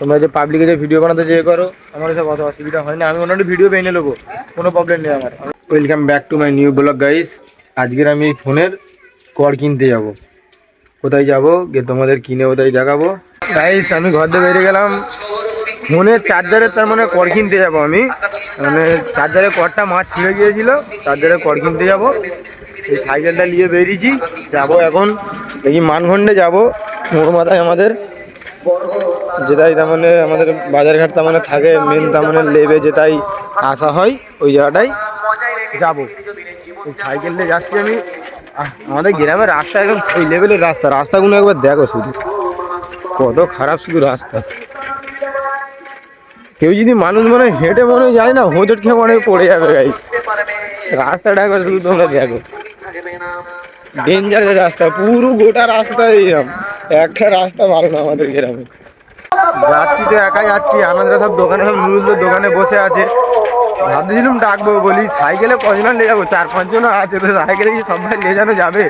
তোমরা যে পাবলিকে যে ভিডিও বানাতে যে করো, আমার এসব অত অসুবিধা হয় না। আমি অন্য ভিডিও বেরিয়ে নেবো, কোনো প্রবলেম নেই আমার। Welcome back to my new blog guys. আজকের আমি ফোনের কর্ড কিনতে যাব। কোথায় যাব গিয়ে তোমাদের কিনে ওটাই দেখাবো গাইস। আমি ঘর দিয়ে বেরিয়ে গেলাম ফোনের চার্জারের, তার মানে কর্ড কিনতে যাব আমি। মানে চার্জারের কর্ডটা মাছ ছিঁড়ে গিয়েছিল, চার্জারের কর্ড কিনতে যাব। এই সাইকেলটা নিয়ে বেরিয়েছি, যাব এখন দেখি মানখণ্ডে যাব। মোড় মাথায় আমাদের যেটাই তার মানে আমাদের বাজারঘাট তার মানে থাকে মেন, তার মানে লেবে যেটাই আসা হয় ওই জায়গাটাই যাবো। এই সাইকেল নিয়ে যাচ্ছি আমি। আমাদের গ্রামের রাস্তা একদম সেই লেভেলের রাস্তা, রাস্তাগুলো একবার দেখো শুধু কত খারাপ, শুধু রাস্তা। কেউ যদি মানুষ মনে হেঁটে মনে যায় না, হোঁচট খেয়ে মনে পড়ে যাবে গাইস। রাস্তাটা একবার শুধু তোমরা দেখো, ডেঞ্জারের রাস্তা, পুরো গোটা রাস্তা এইরকম। একটা রাস্তা ভালো না আমাদের গ্রামে। যাচ্ছি তো একাই যাচ্ছি, আমাদের সব দোকানে, সব নুরুলদের দোকানে বসে আছে। ভাবতেছিলাম ডাকবো, বলি সাইকেলে কজন নিয়ে যাবো, 4-5 জন আছে তো সাইকেলে কি সবাই নিয়ে যানো যাবে?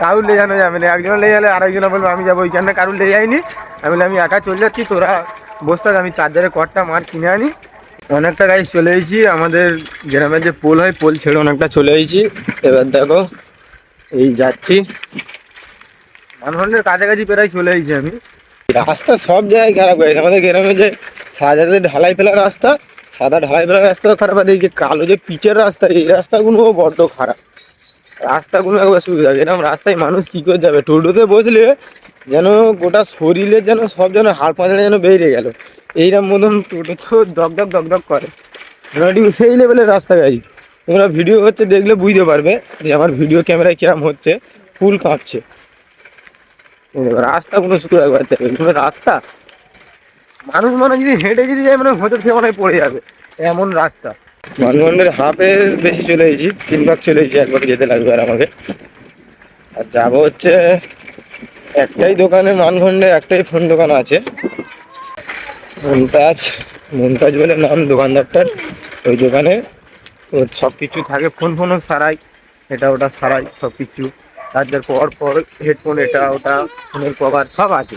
কারুর নিয়ে যানো যাবে না, একজন নিয়ে গেলে আরেকজন বলবো আমি যাবো ওইখানে, কারুর নিয়ে যাইনি। আমি বলি আমি একা চলে যাচ্ছি, তোরা বসে থাক, আমি চার্জারের কর্ডটা মার কিনে আনি। অনেকটা গাইস চলে এসেছি, আমাদের গ্রামের যে পোল হয় পোল ছেড়ে অনেকটা চলে এসেছি। এবার দেখো এই যাচ্ছি, মানখণ্ডের কাছাকাছি প্রায় চলে এসেছি আমি। রাস্তা সব জায়গায় খারাপ হয়েছে আমাদের গ্রামে, যে সাদা ঢালাই ফেলা রাস্তা, সাদা ঢালাই ফেলা রাস্তাও খারাপ, আর এই যে কালো যে পিচের রাস্তা, এই রাস্তাগুলোও বড্ড খারাপ। রাস্তাগুলো একবার সুবিধা, এরকম রাস্তায় মানুষ কী করে যাবে? টোটোতে বসলে যেন গোটা শরীরের যেন সব যেন হাড় পাঁচড়া যেন বেরিয়ে গেল, এইরকম মতন টোটো তো দগদগ দগদগ করে। সেই লেভেলের রাস্তা গাই। তোমরা ভিডিও হচ্ছে দেখলে বুঝতে পারবে যে আমার ভিডিও ক্যামেরায় কিরম হচ্ছে, ফুল কাঁপছে। রাস্তাগুলো শুধু একবার দেখবে, রাস্তা মানুষ মানে যদি হেঁটে যদি যায় মানে হোঁচট খেয়ে মনে পড়ে যাবে, এমন রাস্তা। মানখণ্ডের হাফের বেশি চলে এসেছি, 3 ভাগ চলে এসেছি, একবার যেতে লাগবে আর আমাকে। আর যাবো হচ্ছে একটাই দোকানে, মানখণ্ডে একটাই ফোন দোকান আছে, মমতাজ, মমতাজ বলে নাম দোকানদারটার। ওই দোকানে সব কিছু থাকে, ফোনও সারাই, এটা ওটা সারাই সব কিছু। চার্জার পর হেডফোন, এটা ওটা, ফোনের কভার সব আছে।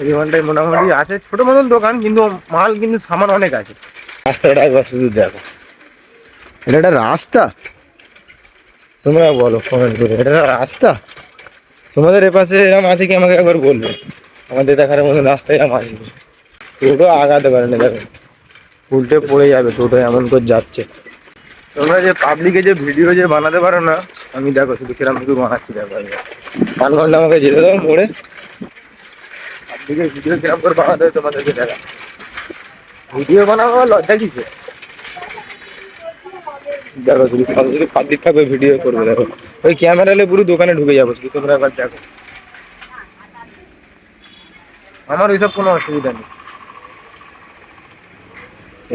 এই দোকানটাই মোটামুটি আছে, ছোটো মতন দোকান, কিন্তু মাল কিন্তু সামান অনেক আছে। রাস্তাটা একবার শুধু দেখো, এটা একটা রাস্তা? তোমরা বলো কমেন্ট করে, এটা রাস্তা? তোমাদের এপাশে এরম আছে কি আমাকে একবার বলবে? আমাদের দেখার মতন রাস্তা এরম আছে? টোটো আগাতে পারে না, দেখো উল্টে পড়ে যাবে টোটো, এমন করে যাচ্ছে। তোমরা যে পাবলিকে যে ভিডিও যে বানাতে পারো না, আমি দেখো শুধু কিরম শুধু বানাচ্ছি। দেখো 5 ঘন্টা আমাকে যেতে দাও মোড়ে, পাবলিকে ভিডিও কিরম করে বানাতে হয় তোমাদেরকে দেখা। ভিডিও বানাবো লজ্জা কিসে? দেখো শুধু পাবলিক থাকবে ভিডিও করবে, দেখো ওই ক্যামেরা নিয়ে পুরো দোকানে ঢুকে যাবো শুধু, তোমরা একবার দেখো। আমার ওইসব কোনো অসুবিধা নেই।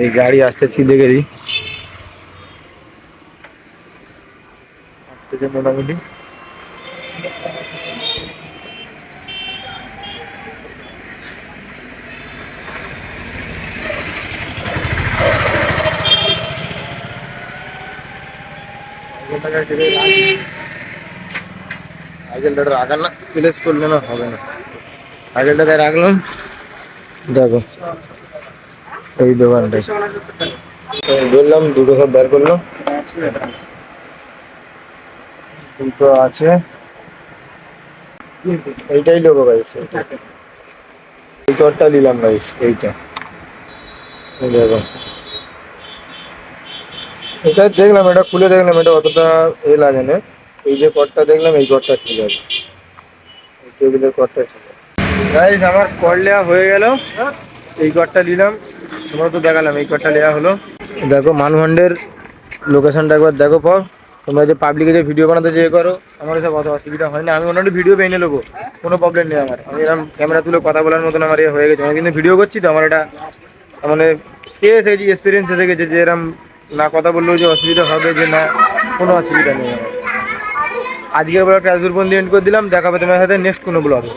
এই গাড়ি আসতে ছিলে গেলি আসতেছে মোটামুটি। সাইকেলটা রাখার না, প্লেস করলে না হবে না। সাইকেলটাতে রাখলাম, দেখো এই দোকানটায় বললাম দুটো সব বের করলো, দুটো আছে। এইটাই নেবো গাইস, এই কর্ডটা নিলাম গাইস, এইটা দেখো। এটা দেখলাম, এটা খুলে দেখলাম, এটা অতটা এ লাগে না। এই যে কর্ডটা দেখলাম, এই কর্ডটা ঠিক আছে, এই টেবিলের কর্ডটা ঠিক আছে গাইস। আমার কর্ড নেওয়া হয়ে গেল, এই কর্ডটা নিলাম, তোমরা তো দেখালাম, এই কর্ডটা নেওয়া হলো। দেখো মানখণ্ডের লোকেশনটা একবার দেখো। পর তোমরা যে পাবলিকে যে ভিডিও বানাতে যে করো, আমার এসব অত অসুবিধা হয় না। আমি অন্য ভিডিও বেরিয়ে নেবো, কোনো প্রবলেম নেই আমার। আমি এরকম ক্যামেরা তুলে কথা বলার মতন আমার হয়ে গেছে, আমি কিন্তু ভিডিও করছি তো, আমার এটা মানে এসে গেছে, এক্সপিরিয়েন্স এসে গেছে যে এরকম না কথা বললেও যে অসুবিধা হবে, যে না কোনো অসুবিধা নেই আমার। আজকের ব্লগটা এত দূর পর্যন্ত এন্ড করে দিলাম, দেখা হবে তোমার সাথে নেক্সট কোনো ব্লগে।